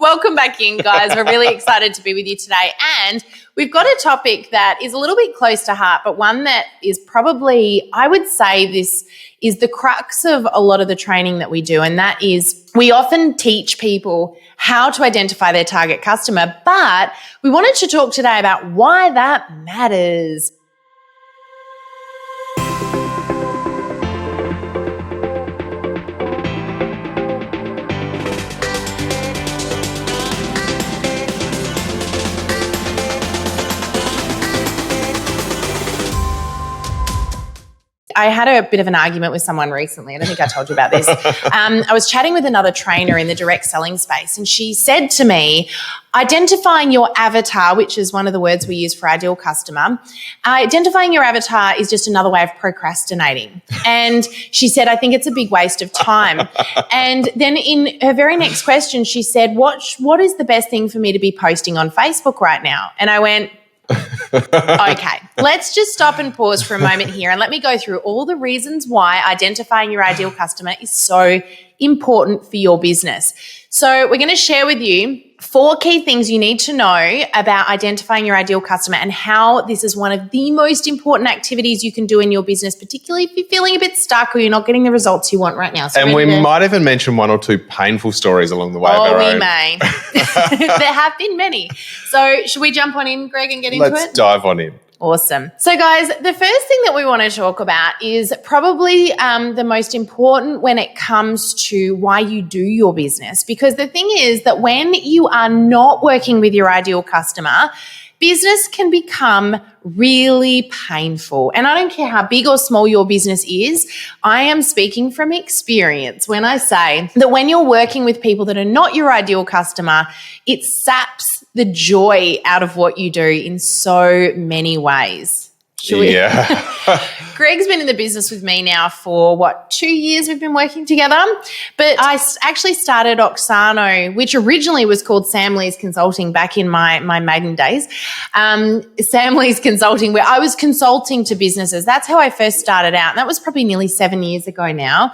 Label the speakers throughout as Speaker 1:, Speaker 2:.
Speaker 1: Welcome back in, guys. We're really excited to be with you today. And we've got a topic that is a little bit close to heart, but one that is probably, I would say this is the crux of a lot of the training that we do. And that is we often teach people how to identify their target customer, but we wanted to talk today about why that matters. I had a bit of an argument with someone recently. I don't think I told you about this. I was chatting with another trainer in the direct selling space, and she said to me, identifying your avatar, which is one of the words we use for ideal customer, identifying your avatar is just another way of procrastinating. And she said, I think it's a big waste of time. And then in her very next question, she said, what is the best thing for me to be posting on Facebook right now? And I went, okay, let's just stop and pause for a moment here and let me go through all the reasons why identifying your ideal customer is so important for your business. So we're going to share with you 4 key things you need to know about identifying your ideal customer and how this is one of the most important activities you can do in your business, particularly if you're feeling a bit stuck or you're not getting the results you want right now. So
Speaker 2: and we might even mention 1 or 2 painful stories along the way.
Speaker 1: Oh, we may. There have been many. So should we jump on in, Greg, and get into it?
Speaker 2: Let's dive on in.
Speaker 1: Awesome. So, guys, the first thing that we want to talk about is probably the most important when it comes to why you do your business. Because the thing is that when you are not working with your ideal customer, business can become really painful. And I don't care how big or small your business is, I am speaking from experience when I say that when you're working with people that are not your ideal customer, it saps the joy out of what you do in so many ways.
Speaker 2: Yeah.
Speaker 1: Greg's been in the business with me now for, 2 years we've been working together. But I actually started Oxano, which originally was called Sam Lee's Consulting back in my maiden days. Sam Lee's Consulting, where I was consulting to businesses. That's how I first started out. And that was probably nearly 7 years ago now.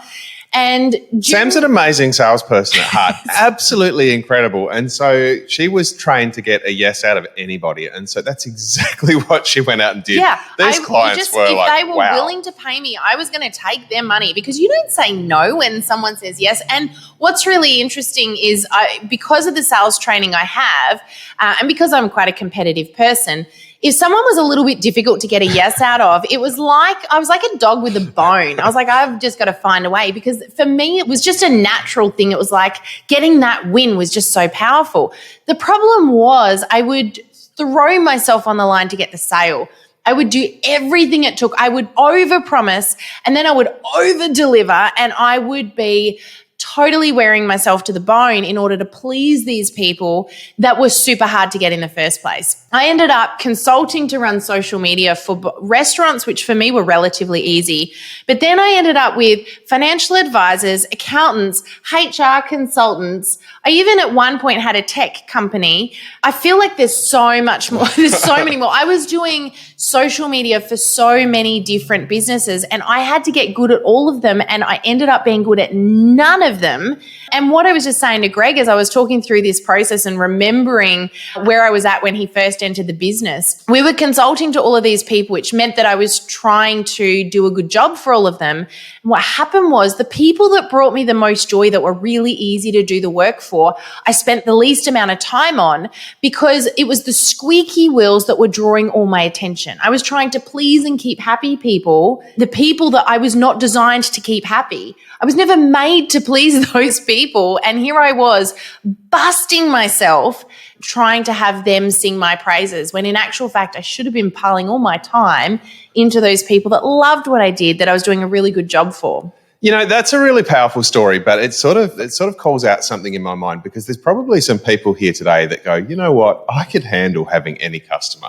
Speaker 1: And
Speaker 2: Sam's an amazing salesperson at heart, absolutely incredible. And so she was trained to get a yes out of anybody. And so that's exactly what she went out and did.
Speaker 1: Yeah,
Speaker 2: These clients were like,
Speaker 1: if they were willing to pay me, I was going to take their money because you don't say no when someone says yes. And what's really interesting is because of the sales training I have and because I'm quite a competitive person, if someone was a little bit difficult to get a yes out of, it was like I was like a dog with a bone. I was like, I've just got to find a way because for me, it was just a natural thing. It was like getting that win was just so powerful. The problem was I would throw myself on the line to get the sale. I would do everything it took. I would overpromise and then I would overdeliver and I would be totally wearing myself to the bone in order to please these people that were super hard to get in the first place. I ended up consulting to run social media for restaurants, which for me were relatively easy. But then I ended up with financial advisors, accountants, HR consultants. I even at one point had a tech company. I feel like there's so much more. There's so many more. I was doing social media for so many different businesses and I had to get good at all of them and I ended up being good at none of them. And what I was just saying to Greg as I was talking through this process and remembering where I was at when he first entered the business, we were consulting to all of these people, which meant that I was trying to do a good job for all of them. And what happened was the people that brought me the most joy, that were really easy to do the work for, I spent the least amount of time on because it was the squeaky wheels that were drawing all my attention. I was trying to please and keep happy people, the people that I was not designed to keep happy. I was never made to please those people. And here I was busting myself trying to have them sing my praises when in actual fact, I should have been piling all my time into those people that loved what I did, that I was doing a really good job for.
Speaker 2: You know, that's a really powerful story, but it sort of calls out something in my mind because there's probably some people here today that go, you know what, I could handle having any customer.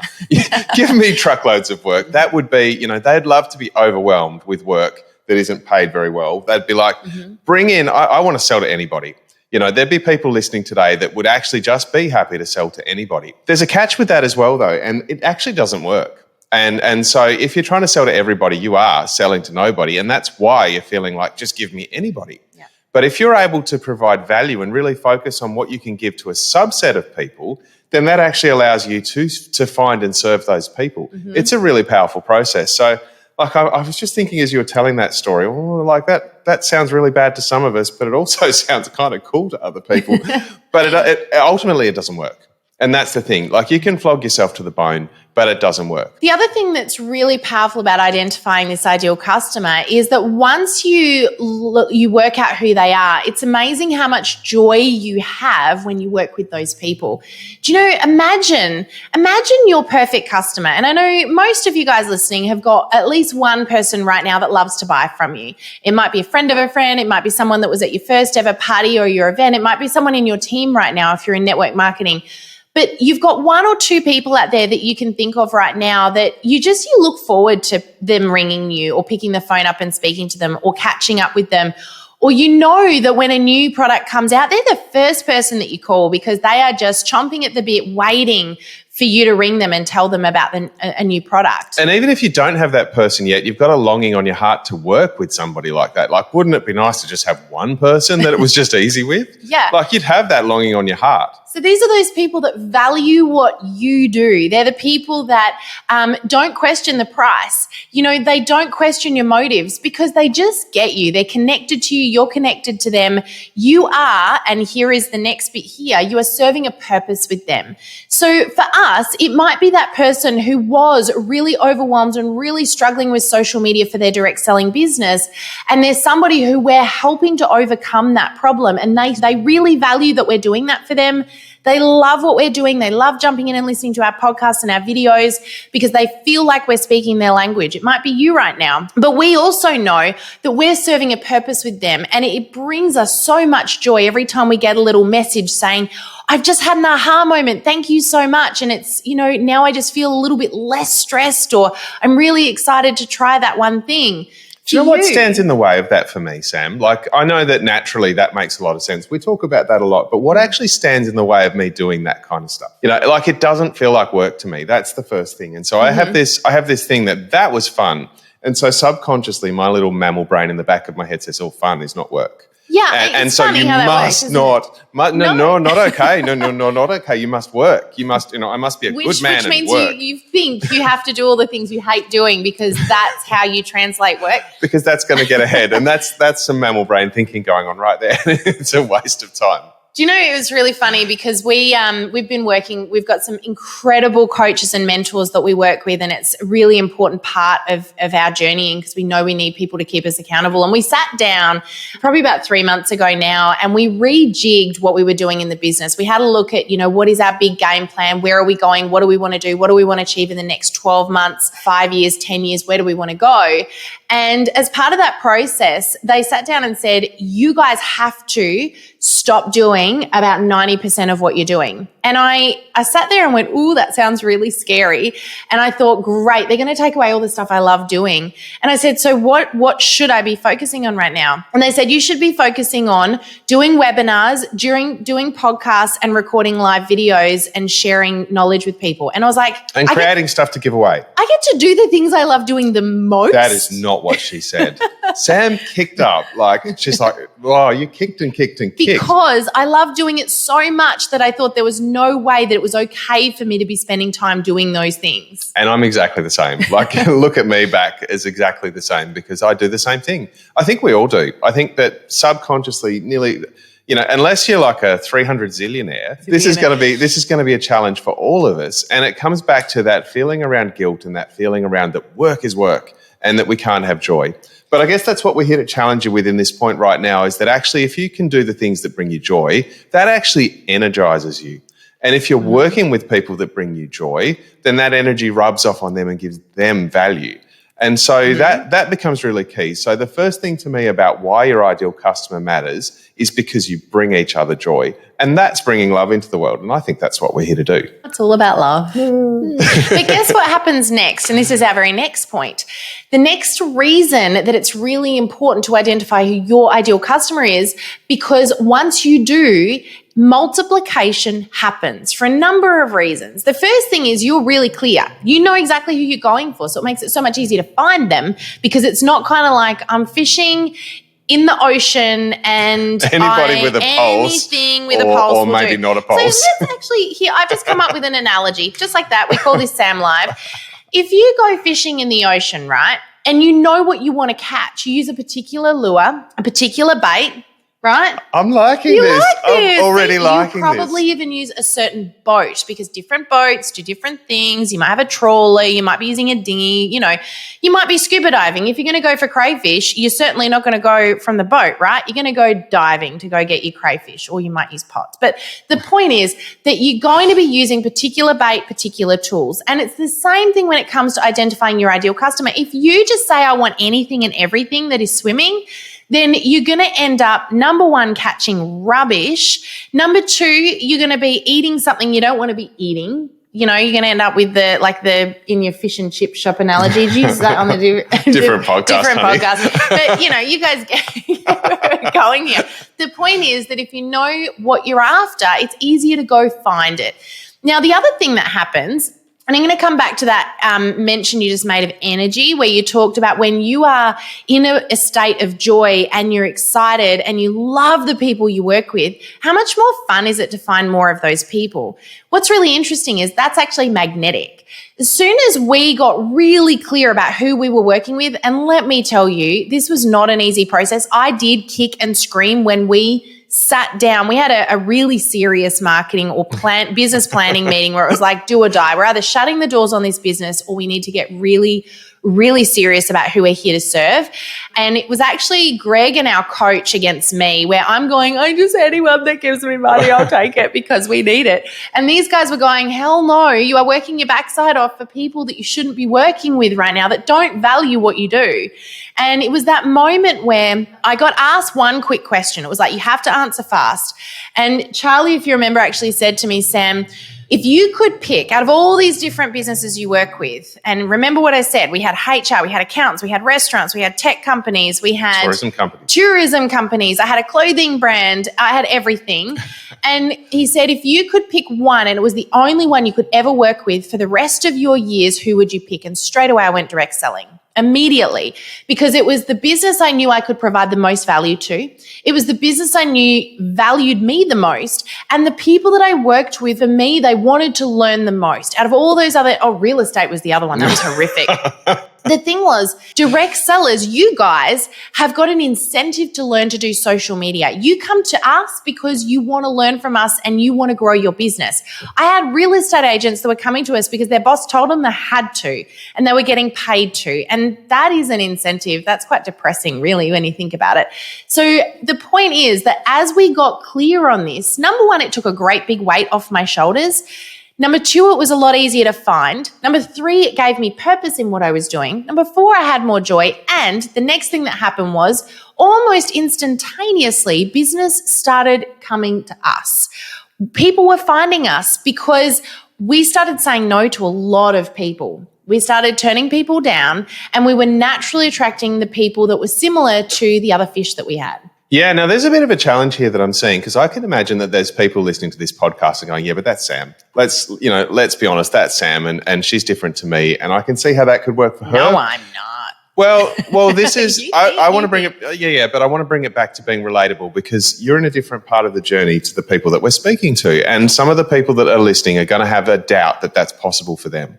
Speaker 2: Give me truckloads of work. That would be, you know, they'd love to be overwhelmed with work that isn't paid very well. They'd be like, bring in, I want to sell to anybody. You know, there'd be people listening today that would actually just be happy to sell to anybody. There's a catch with that as well, though, and it actually doesn't work. And so if you're trying to sell to everybody, you are selling to nobody, and that's why you're feeling like, just give me anybody.
Speaker 1: Yeah.
Speaker 2: But if you're able to provide value and really focus on what you can give to a subset of people, then that actually allows you to find and serve those people. Mm-hmm. It's a really powerful process. So like I was just thinking as you were telling that story, like that sounds really bad to some of us, but it also sounds kind of cool to other people. But ultimately it doesn't work. And that's the thing. Like you can flog yourself to the bone, but it doesn't work.
Speaker 1: The other thing that's really powerful about identifying this ideal customer is that once you work out who they are, it's amazing how much joy you have when you work with those people. Do you know, imagine your perfect customer. And I know most of you guys listening have got at least one person right now that loves to buy from you. It might be a friend of a friend. It might be someone that was at your first ever party or your event. It might be someone in your team right now if you're in network marketing. But you've got one or two people out there that you can think of right now that you look forward to them ringing you or picking the phone up and speaking to them or catching up with them. Or you know that when a new product comes out, they're the first person that you call because they are just chomping at the bit waiting for you to ring them and tell them about a new product.
Speaker 2: And even if you don't have that person yet, you've got a longing on your heart to work with somebody like that. Like, wouldn't it be nice to just have one person that it was just easy with?
Speaker 1: Yeah.
Speaker 2: Like you'd have that longing on your heart.
Speaker 1: So these are those people that value what you do. They're the people that don't question the price. You know, they don't question your motives because they just get you. They're connected to you. You're connected to them. You are, and here is the next bit here, you are serving a purpose with them. So for us, it might be that person who was really overwhelmed and really struggling with social media for their direct selling business. And there's somebody who we're helping to overcome that problem. And they really value that we're doing that for them. They love what we're doing. They love jumping in and listening to our podcasts and our videos because they feel like we're speaking their language. It might be you right now, but we also know that we're serving a purpose with them. And it brings us so much joy every time we get a little message saying, I've just had an aha moment. Thank you so much. And it's, you know, now I just feel a little bit less stressed, or I'm really excited to try that one thing.
Speaker 2: Do you know what stands in the way of that for me, Sam? Like, I know that naturally that makes a lot of sense. We talk about that a lot, but what actually stands in the way of me doing that kind of stuff? You know, like it doesn't feel like work to me. That's the first thing. And so I have this thing that was fun. And so subconsciously, my little mammal brain in the back of my head says, fun is not work.
Speaker 1: Yeah,
Speaker 2: and so you must not. Not okay. No, not okay. You must work. You must. I must be a good man.
Speaker 1: Which means
Speaker 2: work.
Speaker 1: you think you have to do all the things you hate doing because that's how you translate work.
Speaker 2: Because that's going to get ahead, and that's some mammal brain thinking going on right there. It's a waste of time.
Speaker 1: Do you know, it was really funny because we've got some incredible coaches and mentors that we work with, and it's a really important part of our journeying because we know we need people to keep us accountable. And we sat down probably about 3 months ago now and we rejigged what we were doing in the business. We had a look at, what is our big game plan? Where are we going? What do we want to do? What do we want to achieve in the next 12 months, 5 years, 10 years? Where do we want to go? And as part of that process, they sat down and said, you guys have to stop doing about 90% of what you're doing. And I sat there and went, ooh, that sounds really scary. And I thought, great, they're going to take away all the stuff I love doing. And I said, so what should I be focusing on right now? And they said, you should be focusing on doing webinars, doing podcasts and recording live videos and sharing knowledge with people. And I was like,
Speaker 2: and creating stuff to give away.
Speaker 1: I get to do the things I love doing the most.
Speaker 2: That is not what she said. Sam kicked up. Like, she's like, oh, you kicked and kicked and kicked.
Speaker 1: Because I love doing it so much that I thought there was no way that it was okay for me to be spending time doing those things.
Speaker 2: And I'm exactly the same. Like, look at me back as exactly the same because I do the same thing. I think we all do. I think that subconsciously nearly, unless you're like a 300 zillionaire, this is going to be a challenge for all of us. And it comes back to that feeling around guilt and that feeling around that work is work and that we can't have joy. But I guess that's what we're here to challenge you with in this point right now is that actually if you can do the things that bring you joy, that actually energizes you. And if you're working with people that bring you joy, then that energy rubs off on them and gives them value. And so that becomes really key. So the first thing to me about why your ideal customer matters is because you bring each other joy. And that's bringing love into the world. And I think that's what we're here to do.
Speaker 1: It's all about love. But guess what happens next? And this is our very next point. The next reason that it's really important to identify who your ideal customer is, because once you do, multiplication happens for a number of reasons. The first thing is you're really clear. You know exactly who you're going for. So it makes it so much easier to find them because it's not kind of like I'm fishing in the ocean and
Speaker 2: Anybody with a pulse.
Speaker 1: Anything with a pulse
Speaker 2: or
Speaker 1: will
Speaker 2: maybe
Speaker 1: do.
Speaker 2: not a pulse.
Speaker 1: So let's actually, here, I've just come up with an analogy, just like that. We call this Sam Live. If you go fishing in the ocean, right, and you know what you want to catch, you use a particular lure, a particular bait, right?
Speaker 2: I'm liking
Speaker 1: You
Speaker 2: this.
Speaker 1: like this.
Speaker 2: I'm already liking
Speaker 1: You probably even use a certain boat because different boats do different things. You might have a trawler. You might be using a dinghy. You know, you might be scuba diving. If you're going to go for crayfish, you're certainly not going to go from the boat, right? You're going to go diving to go get your crayfish, or you might use pots. But the point is that you're going to be using particular bait, particular tools. And it's the same thing when it comes to identifying your ideal customer. If you just say, I want anything and everything that is swimming, then you're going to end up, number one, catching rubbish. Number two, you're going to be eating something you don't want to be eating. You know, you're going to end up with in your fish and chip shop analogy. Did you use that on the
Speaker 2: different podcast?
Speaker 1: But, you know, you guys get where we're going here. The point is that if you know what you're after, it's easier to go find it. Now, the other thing that happens, and I'm going to come back to that mention you just made of energy, where you talked about when you are in a state of joy and you're excited and you love the people you work with, how much more fun is it to find more of those people? What's really interesting is that's actually magnetic. As soon as we got really clear about who we were working with, and let me tell you, this was not an easy process. I did kick and scream when we sat down. We had a really serious marketing or business planning meeting where it was like do or die. We're either shutting the doors on this business or we need to get really, really serious about who we're here to serve. And it was actually Greg and our coach against me, where I'm going, I just anyone that gives me money, I'll take it because we need it. And these guys were going, hell no, you are working your backside off for people that you shouldn't be working with right now, that don't value what you do. And it was that moment where I got asked one quick question. It was like, you have to answer fast. And Charlie, if you remember, actually said to me, Sam, if you could pick out of all these different businesses you work with, and remember what I said, we had HR, we had accountants, we had restaurants, we had tech companies, we had tourism companies, I had a clothing brand, I had everything. And he said, if you could pick one and it was the only one you could ever work with for the rest of your years, who would you pick? And straight away I went direct selling. Immediately, because it was the business I knew I could provide the most value to. It was the business I knew valued me the most. And the people that I worked with, for me, they wanted to learn the most. Out of all those real estate was the other one. That was horrific. The thing was, direct sellers, you guys have got an incentive to learn to do social media. You come to us because you want to learn from us and you want to grow your business. I had real estate agents that were coming to us because their boss told them they had to and they were getting paid to. And that is an incentive. That's quite depressing, really, when you think about it. So the point is that as we got clear on this, number one, it took a great big weight off my shoulders. Number two, it was a lot easier to find. Number three, it gave me purpose in what I was doing. Number four, I had more joy. And the next thing that happened was almost instantaneously, business started coming to us. People were finding us because we started saying no to a lot of people. We started turning people down and we were naturally attracting the people that were similar to the other fish that we had.
Speaker 2: Yeah, now there's a bit of a challenge here that I'm seeing because I can imagine that there's people listening to this podcast and going, yeah, but that's Sam. Let's be honest, that's Sam and she's different to me and I can see how that could work for her.
Speaker 1: No, I'm not.
Speaker 2: Well, this is, I want to bring it, but I want to bring it back to being relatable because you're in a different part of the journey to the people that we're speaking to. And some of the people that are listening are going to have a doubt that that's possible for them.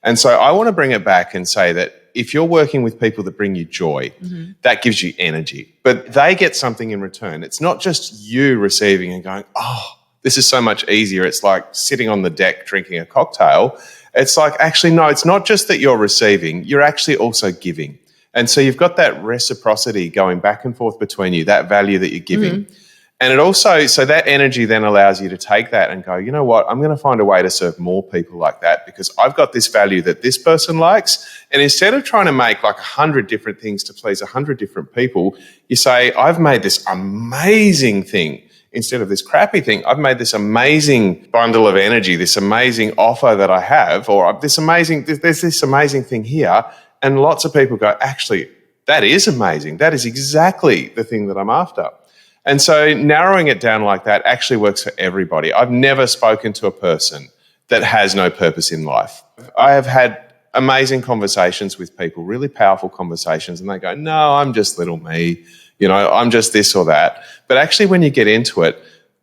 Speaker 2: And so I want to bring it back and say that if you're working with people that bring you joy, that gives you energy, but they get something in return. It's not just you receiving and going, oh, this is so much easier. It's like sitting on the deck drinking a cocktail. It's like, actually, no, it's not just that you're receiving, you're actually also giving. And so you've got that reciprocity going back and forth between you, that value that you're giving. And it also, so that energy then allows you to take that and go, you know what, I'm going to find a way to serve more people like that because I've got this value that this person likes. And instead of trying to make like 100 different things to please 100 different people, you say, I've made this amazing thing instead of this crappy thing. I've made this amazing bundle of energy, this amazing offer that I have, or there's this amazing thing here. And lots of people go, actually, that is amazing. That is exactly the thing that I'm after. And so narrowing it down like that actually works for everybody. I've never spoken to a person that has no purpose in life. I have had amazing conversations with people, really powerful conversations, and they go, no, I'm just little me. I'm just this or that. But actually, when you get into it,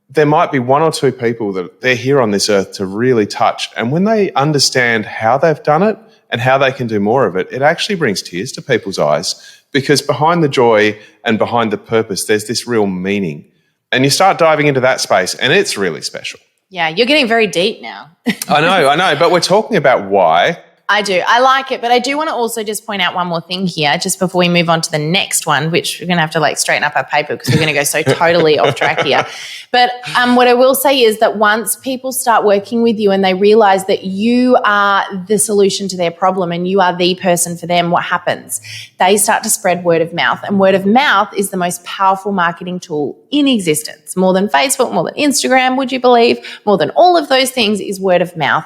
Speaker 2: there might be one or two people that they're here on this earth to really touch. And when they understand how they've done it and how they can do more of it, it actually brings tears to people's eyes, because behind the joy and behind the purpose, there's this real meaning. And you start diving into that space and it's really special.
Speaker 1: Yeah, you're getting very deep now.
Speaker 2: I know. But we're talking about why.
Speaker 1: I do. I like it. But I do want to also just point out one more thing here just before we move on to the next one, which we're going to have to straighten up our paper because we're going to go so totally off track here. But what I will say is that once people start working with you and they realize that you are the solution to their problem and you are the person for them, what happens? They start to spread word of mouth. And word of mouth is the most powerful marketing tool in existence. More than Facebook, more than Instagram, would you believe? More than all of those things is word of mouth,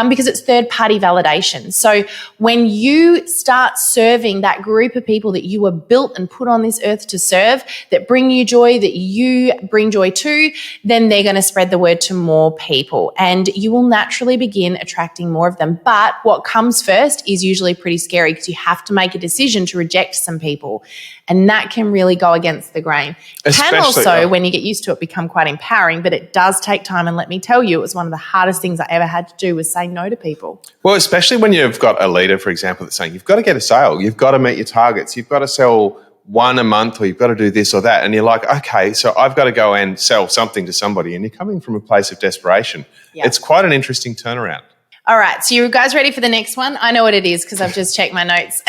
Speaker 1: because it's third-party validation. So when you start serving that group of people that you were built and put on this earth to serve, that bring you joy, that you bring joy to, then they're going to spread the word to more people and you will naturally begin attracting more of them. But what comes first is usually pretty scary because you have to make a decision to reject some people. And that can really go against the grain. It can also, when you get used to it, become quite empowering, but it does take time. And let me tell you, it was one of the hardest things I ever had to do was say no to people.
Speaker 2: Well, especially when you've got a leader, for example, that's saying, you've got to get a sale, you've got to meet your targets, you've got to sell one a month, or you've got to do this or that. And you're like, okay, so I've got to go and sell something to somebody. And you're coming from a place of desperation. Yep. It's quite an interesting turnaround.
Speaker 1: All right, so you guys ready for the next one? I know what it is because I've just checked my notes.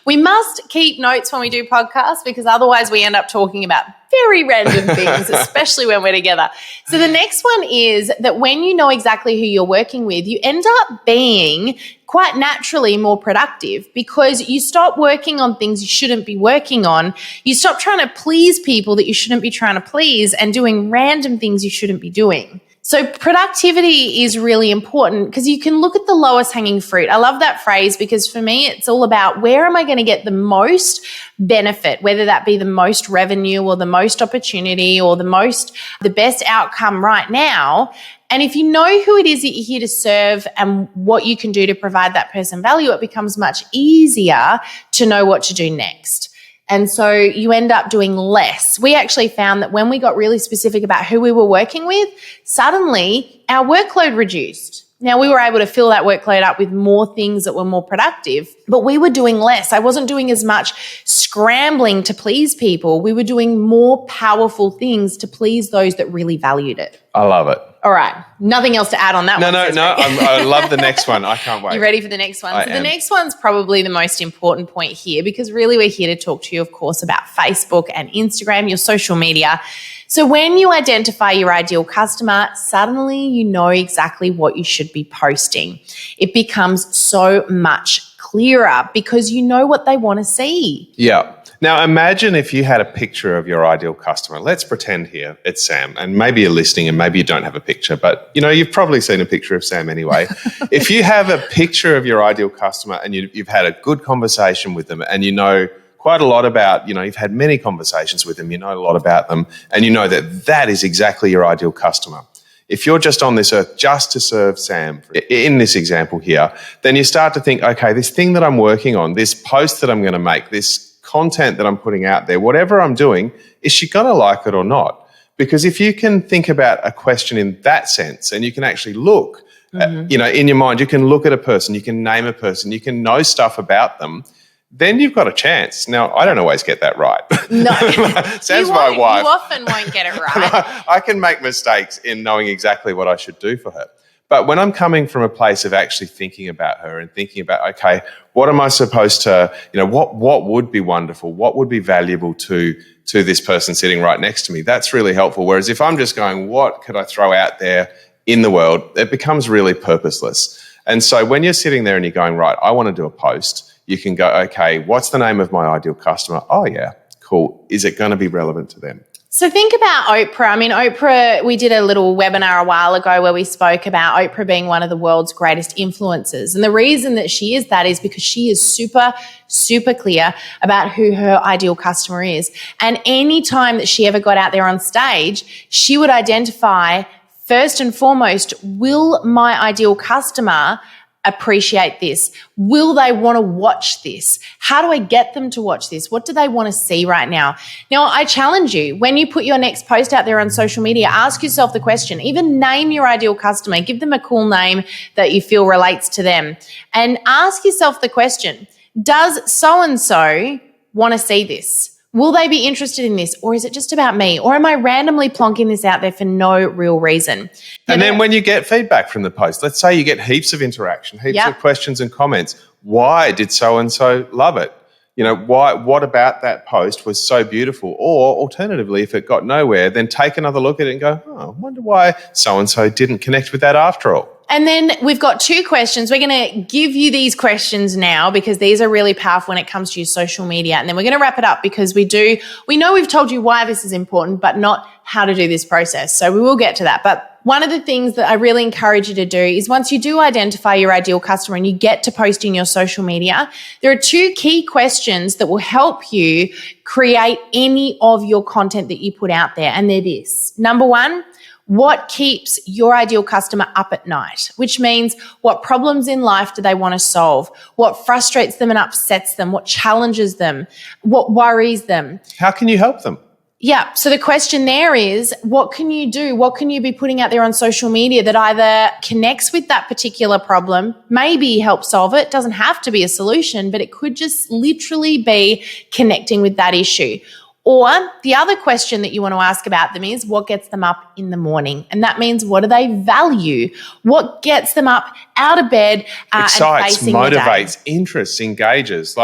Speaker 1: we must keep notes when we do podcasts because otherwise we end up talking about very random things, especially when we're together. So the next one is that when you know exactly who you're working with, you end up being quite naturally more productive because you stop working on things you shouldn't be working on. You stop trying to please people that you shouldn't be trying to please and doing random things you shouldn't be doing. So productivity is really important because you can look at the lowest hanging fruit. I love that phrase because for me, it's all about where am I going to get the most benefit, whether that be the most revenue or the most opportunity or the best outcome right now. And if you know who it is that you're here to serve and what you can do to provide that person value, it becomes much easier to know what to do next. And so you end up doing less. We actually found that when we got really specific about who we were working with, suddenly our workload reduced. Now, we were able to fill that workload up with more things that were more productive, but we were doing less. I wasn't doing as much scrambling to please people. We were doing more powerful things to please those that really valued it.
Speaker 2: I love it.
Speaker 1: All right. Nothing else to add on that one.
Speaker 2: No. I love the next one. I can't wait.
Speaker 1: You ready for the next one? The next one's probably the most important point here because really we're here to talk to you, of course, about Facebook and Instagram, your social media. So when you identify your ideal customer, suddenly you know exactly what you should be posting. It becomes so much clearer because you know what they want to see.
Speaker 2: Yeah. Now, imagine if you had a picture of your ideal customer. Let's pretend here it's Sam, and maybe you're listening and maybe you don't have a picture, but you've probably seen a picture of Sam anyway. If you have a picture of your ideal customer and you've had a good conversation with them and you know quite a lot about, you've had many conversations with them, you know a lot about them, and you know that is exactly your ideal customer. If you're just on this earth just to serve Sam, in this example here, then you start to think, okay, this thing that I'm working on, this post that I'm going to make, this content that I'm putting out there, whatever I'm doing, is she going to like it or not? Because if you can think about a question in that sense and you can actually look, in your mind, you can look at a person, you can name a person, you can know stuff about them, then you've got a chance. Now, I don't always get that right.
Speaker 1: No.
Speaker 2: Sam's my wife.
Speaker 1: You often won't get it right.
Speaker 2: I can make mistakes in knowing exactly what I should do for her. But when I'm coming from a place of actually thinking about her and thinking about, okay, what am I supposed to, what would be wonderful? What would be valuable to this person sitting right next to me? That's really helpful. Whereas if I'm just going, what could I throw out there in the world? It becomes really purposeless. And so when you're sitting there and you're going, right, I want to do a post, you can go, okay, what's the name of my ideal customer? Oh, yeah, cool. Is it going to be relevant to them?
Speaker 1: So think about Oprah. I mean, Oprah, we did a little webinar a while ago where we spoke about Oprah being one of the world's greatest influencers. And the reason that she is that is because she is super, super clear about who her ideal customer is. And any time that she ever got out there on stage, she would identify first and foremost, will my ideal customer appreciate this? Will they want to watch this? How do I get them to watch this? What do they want to see right now? Now, I challenge you, when you put your next post out there on social media, ask yourself the question, even name your ideal customer, give them a cool name that you feel relates to them, and ask yourself the question, does so-and-so want to see this? Will they be interested in this? Or is it just about me? Or am I randomly plonking this out there for no real reason?
Speaker 2: And then when you get feedback from the post, let's say you get heaps of interaction, heaps of questions and comments. Why did so-and-so love it? What about that post was so beautiful? Or alternatively, if it got nowhere, then take another look at it and go, I wonder why so-and-so didn't connect with that after all.
Speaker 1: And then we've got 2 questions. We're going to give you these questions now because these are really powerful when it comes to your social media. And then we're going to wrap it up because we know we've told you why this is important, but not how to do this process. So we will get to that. But one of the things that I really encourage you to do is once you do identify your ideal customer and you get to posting your social media, there are 2 key questions that will help you create any of your content that you put out there. And they're this. Number 1, what keeps your ideal customer up at night? Which means what problems in life do they want to solve? What frustrates them and upsets them? What challenges them? What worries them?
Speaker 2: How can you help them?
Speaker 1: Yeah. So the question there is, what can you do? What can you be putting out there on social media that either connects with that particular problem, maybe help solve it? Doesn't have to be a solution, but it could just literally be connecting with that issue. Or the other question that you want to ask about them is what gets them up in the morning? And that means what do they value? What gets them up out of bed
Speaker 2: excites,
Speaker 1: and facing
Speaker 2: motivates, interests, engages,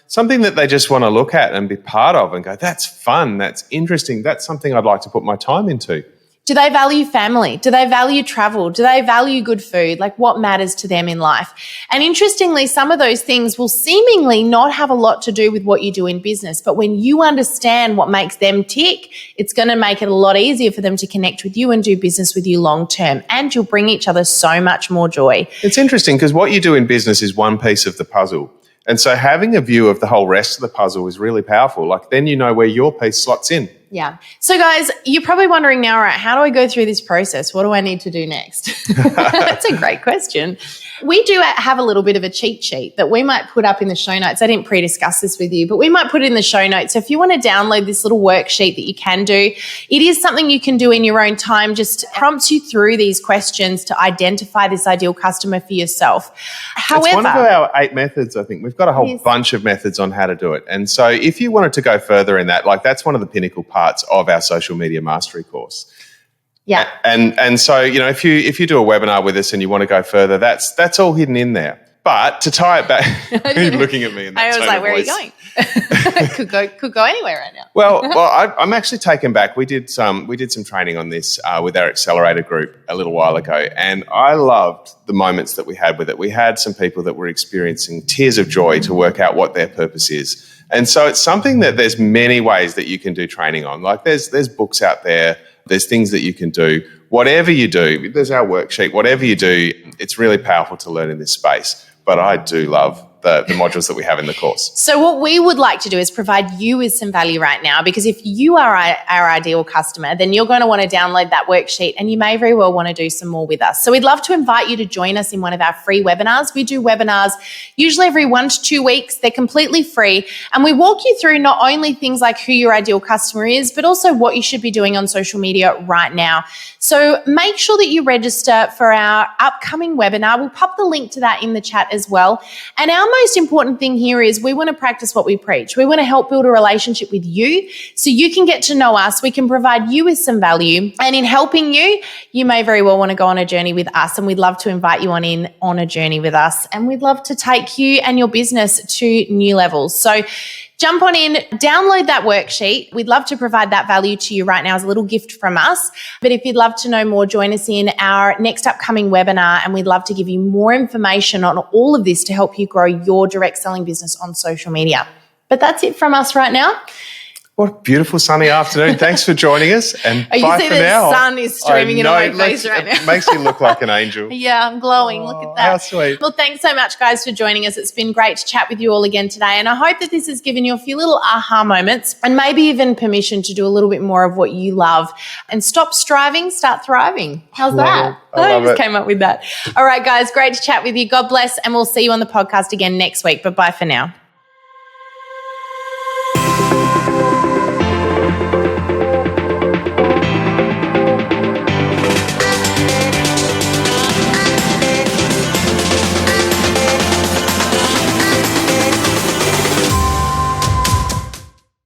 Speaker 2: something that they just want to look at and be part of and go, that's fun, that's interesting, that's something I'd like to put my time into.
Speaker 1: Do they value family? Do they value travel? Do they value good food? What matters to them in life? And interestingly, some of those things will seemingly not have a lot to do with what you do in business. But when you understand what makes them tick, it's going to make it a lot easier for them to connect with you and do business with you long term. And you'll bring each other so much more joy.
Speaker 2: It's interesting because what you do in business is one piece of the puzzle. And so having a view of the whole rest of the puzzle is really powerful. Then you know where your piece slots in.
Speaker 1: Yeah. So guys, you're probably wondering now, all right, how do I go through this process? What do I need to do next? That's a great question. We do have a little bit of a cheat sheet that we might put up in the show notes. I didn't pre-discuss this with you, but we might put it in the show notes. So if you want to download this little worksheet that you can do, it is something you can do in your own time, just prompts you through these questions to identify this ideal customer for yourself. However,
Speaker 2: it's one of our 8 methods, I think. We've got a whole bunch of methods on how to do it. And so if you wanted to go further in that, that's one of the pinnacle parts of our social media mastery course.
Speaker 1: Yeah.
Speaker 2: And so, if you do a webinar with us and you want to go further, that's all hidden in there. But to tie it back, you're looking at me in that
Speaker 1: I was like, where are you going? could go anywhere right now.
Speaker 2: Well, I'm actually taken back. We did some training on this with our Accelerator group a little while ago, and I loved the moments that we had with it. We had some people that were experiencing tears of joy to work out what their purpose is. And so it's something that there's many ways that you can do training on. There's books out there. There's things that you can do. Whatever you do, there's our worksheet. Whatever you do, it's really powerful to learn in this space. But I do love the modules that we have in the course.
Speaker 1: So what we would like to do is provide you with some value right now, because if you are our ideal customer, then you're going to want to download that worksheet and you may very well want to do some more with us. So we'd love to invite you to join us in one of our free webinars. We do webinars usually every 1 to 2 weeks. They're completely free. And we walk you through not only things like who your ideal customer is, but also what you should be doing on social media right now. So make sure that you register for our upcoming webinar. We'll pop the link to that in the chat as well. And our most important thing here is we want to practice what we preach. We want to help build a relationship with you so you can get to know us. We can provide you with some value. And in helping you, you may very well want to go on a journey with us. And we'd love to invite you on a journey with us. And we'd love to take you and your business to new levels. So jump on in, download that worksheet. We'd love to provide that value to you right now as a little gift from us. But if you'd love to know more, join us in our next upcoming webinar, and we'd love to give you more information on all of this to help you grow your direct selling business on social media. But that's it from us right now.
Speaker 2: What a beautiful sunny afternoon. Thanks for joining us. And
Speaker 1: You
Speaker 2: bye
Speaker 1: see
Speaker 2: for
Speaker 1: the
Speaker 2: now.
Speaker 1: sun is streaming into my face right now.
Speaker 2: It makes you look like an angel.
Speaker 1: Yeah, I'm glowing. Look at that.
Speaker 2: How sweet.
Speaker 1: Well, thanks so much, guys, for joining us. It's been great to chat with you all again today. And I hope that this has given you a few little aha moments and maybe even permission to do a little bit more of what you love and stop striving, start thriving. How's that?
Speaker 2: I love
Speaker 1: just
Speaker 2: it.
Speaker 1: came up with that. All right, guys, great to chat with you. God bless. And we'll see you on the podcast again next week. But bye for now.